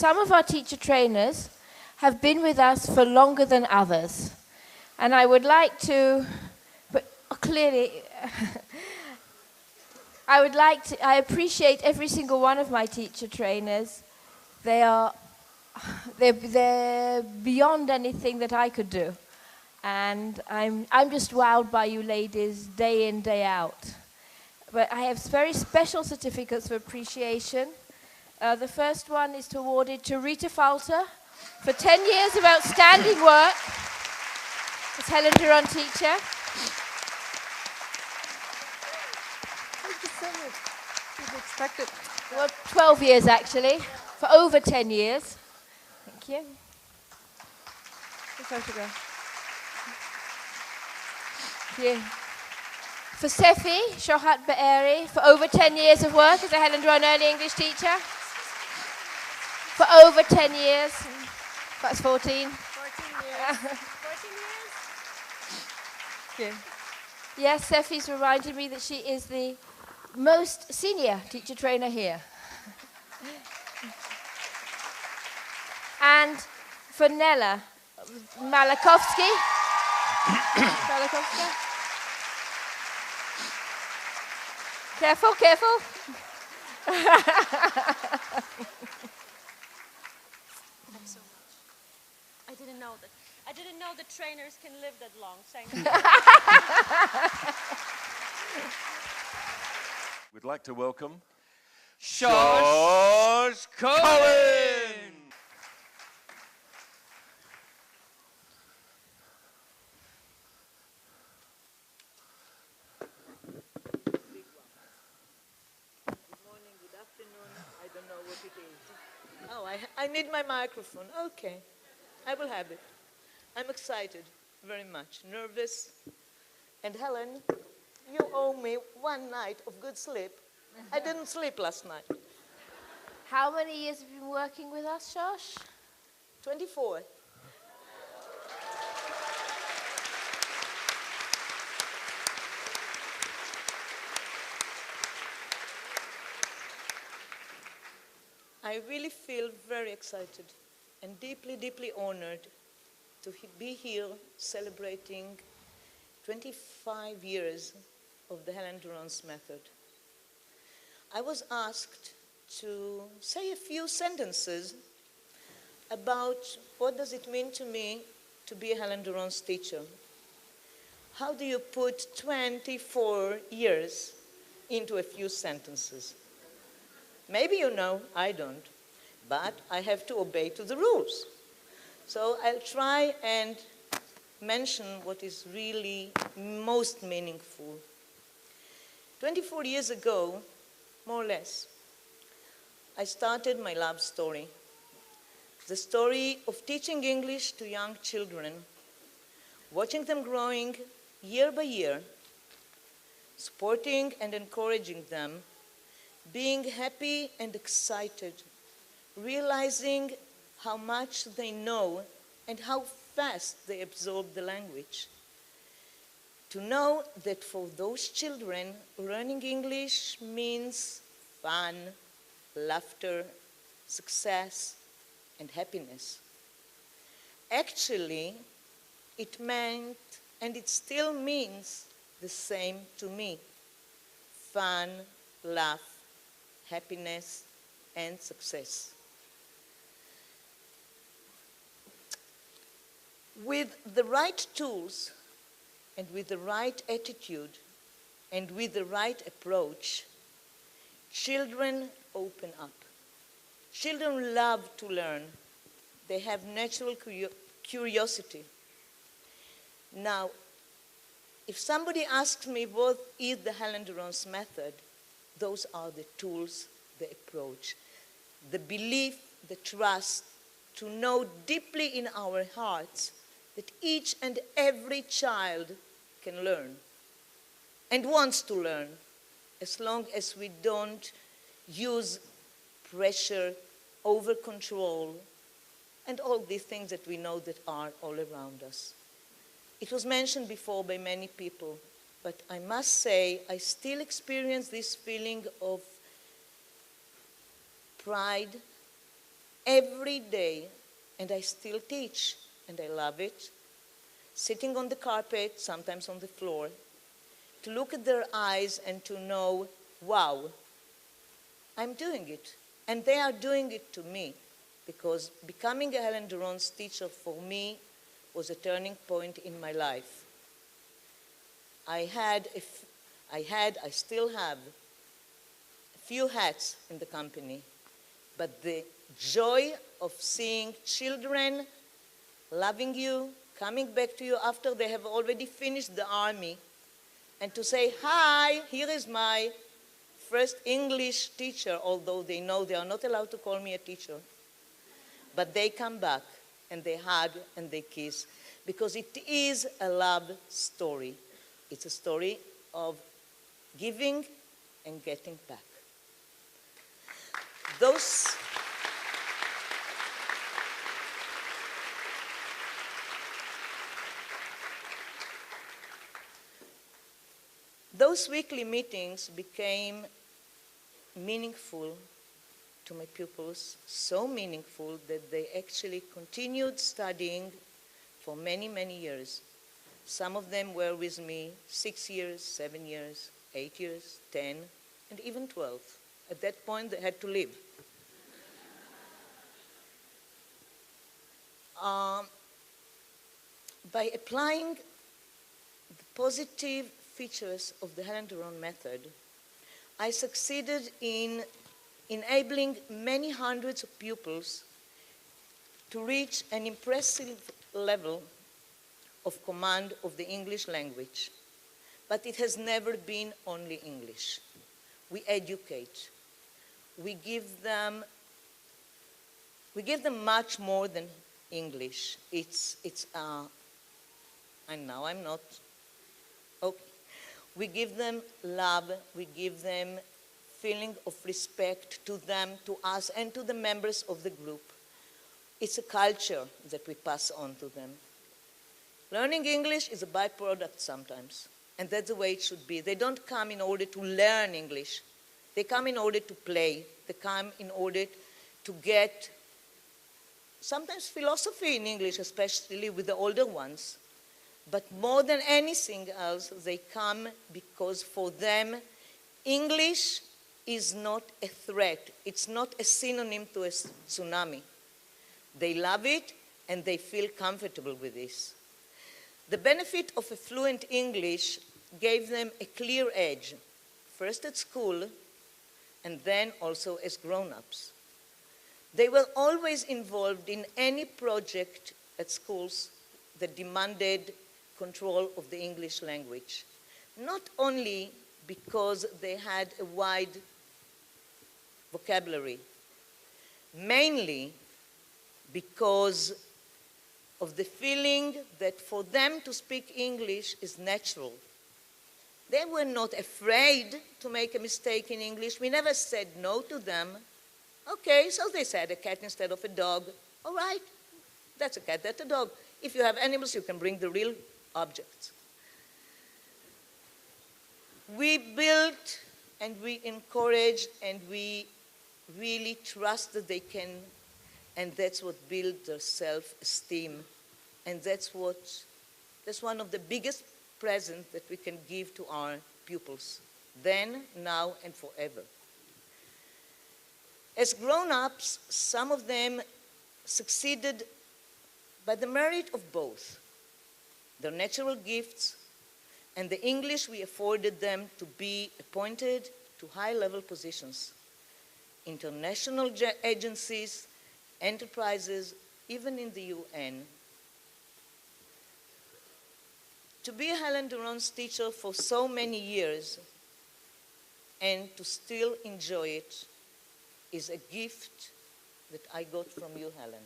some of our teacher trainers have been with us for longer than others. And I would like to, but clearly, I appreciate every single one of my teacher trainers. They're beyond anything that I could do. And I'm just wowed by you ladies day in, day out. But I have very special certificates of appreciation. The first one is awarded to Rita Falter for 10 years of outstanding work as Helen Dorron teacher. Thank you so much. Didn't expect it. Well, 12 years actually, for over 10 years. Thank you. The photograph. Thank you. For Sefi Shohat Be'eri, for over 10 years of work as a Helen Dorron early English teacher. For over 10 years. That's 14. 14 years. 14 years? Yeah. Yes, Sefi's reminded me that she is the most senior teacher trainer here. And for Nella Malakovsky. Malakovska. Careful, careful. Thanks so much. I didn't know that trainers can live that long. Thank you. We'd like to welcome Josh Cohen. Oh, I need my microphone. Okay, I will have it. I'm excited, very much. Nervous. And Helen, you owe me one night of good sleep. I didn't sleep last night. How many years have you been working with us, Josh? 24. I really feel very excited and deeply, deeply honored to be here celebrating 25 years of the Helen Doron's method. I was asked to say a few sentences about what does it mean to me to be a Helen Doron's teacher. How do you put 24 years into a few sentences? Maybe you know, I don't, but I have to obey to the rules. So I'll try and mention what is really most meaningful. 24 years ago, more or less, I started my love story. The story of teaching English to young children, watching them growing year by year, supporting and encouraging them, being happy and excited, realizing how much they know and how fast they absorb the language. To know that for those children, learning English means fun, laughter, success, and happiness. Actually, it meant, and it still means, the same to me. Fun, laugh, happiness, and success. With the right tools, and with the right attitude, and with the right approach, children open up. Children love to learn. They have natural curiosity. Now, if somebody asks me what is the Helen Doron's method, those are the tools, the approach, the belief, the trust, to know deeply in our hearts that each and every child can learn and wants to learn, as long as we don't use pressure, over-control, and all these things that we know that are all around us. It was mentioned before by many people, but I must say I still experience this feeling of pride every day, and I still teach, and I love it, sitting on the carpet, sometimes on the floor, to look at their eyes and to know, wow, I'm doing it. And they are doing it to me, because becoming a Helen Doron's teacher for me was a turning point in my life. I still have a few hats in the company, but the joy of seeing children loving you, coming back to you after they have already finished the army, and to say, hi, here is my first English teacher, although they know they are not allowed to call me a teacher. But they come back, and they hug, and they kiss, because it is a love story. It's a story of giving and getting back. Those weekly meetings became meaningful to my pupils, so meaningful that they actually continued studying for many, many years. Some of them were with me 6 years, 7 years, 8 years, 10, and even 12. At that point, they had to leave. By applying the positive features of the Helen Doron method, I succeeded in enabling many hundreds of pupils to reach an impressive level of command of the English language. But it has never been only English. We educate. We give them much more than English. And now I'm not, okay. We give them love, we give them feeling of respect to them, to us, and to the members of the group. It's a culture that we pass on to them. Learning English is a byproduct sometimes, and that's the way it should be. They don't come in order to learn English. They come in order to play. They come in order to get sometimes philosophy in English, especially with the older ones. But more than anything else, they come because for them, English is not a threat. It's not a synonym to a tsunami. They love it, and they feel comfortable with this. The benefit of a fluent English gave them a clear edge, first at school, and then also as grown-ups. They were always involved in any project at schools that demanded control of the English language, not only because they had a wide vocabulary, mainly because of the feeling that for them to speak English is natural. They were not afraid to make a mistake in English. We never said no to them. Okay, so they said a cat instead of a dog. All right, that's a cat, that's a dog. If you have animals, you can bring the real objects. We built and we encouraged and we really trust that they can, and that's what built their self-esteem. And that's one of the biggest presents that we can give to our pupils, then, now, and forever. As grown-ups, some of them succeeded by the merit of both, their natural gifts and the English we afforded them to be appointed to high-level positions, international agencies, enterprises, even in the UN. To be a Helen Doron's teacher for so many years and to still enjoy it is a gift that I got from you, Helen.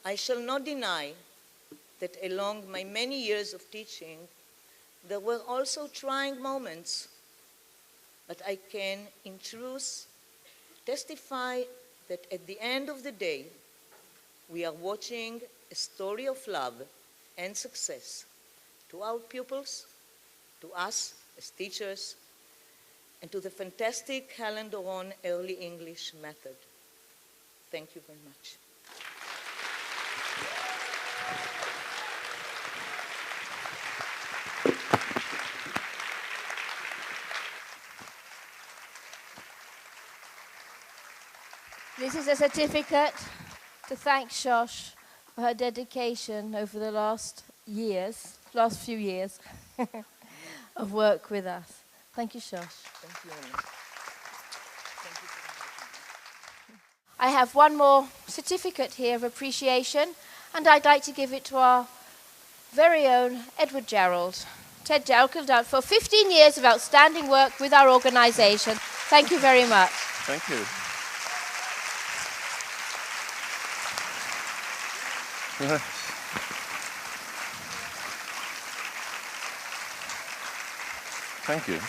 I shall not deny that along my many years of teaching, there were also trying moments, but I can, in truth, testify that at the end of the day, we are watching a story of love and success to our pupils, to us as teachers, and to the fantastic Helen Doron Early English method. Thank you very much. This is a certificate to thank Shosh for her dedication over the last few years of work with us. Thank you, Shosh. Thank you, Helen. Thank you for inviting me. I have one more certificate here of appreciation, and I'd like to give it to our very own Edward Gerald. Ted Gerald, for 15 years of outstanding work with our organisation. Thank you very much. Thank you. Thank you.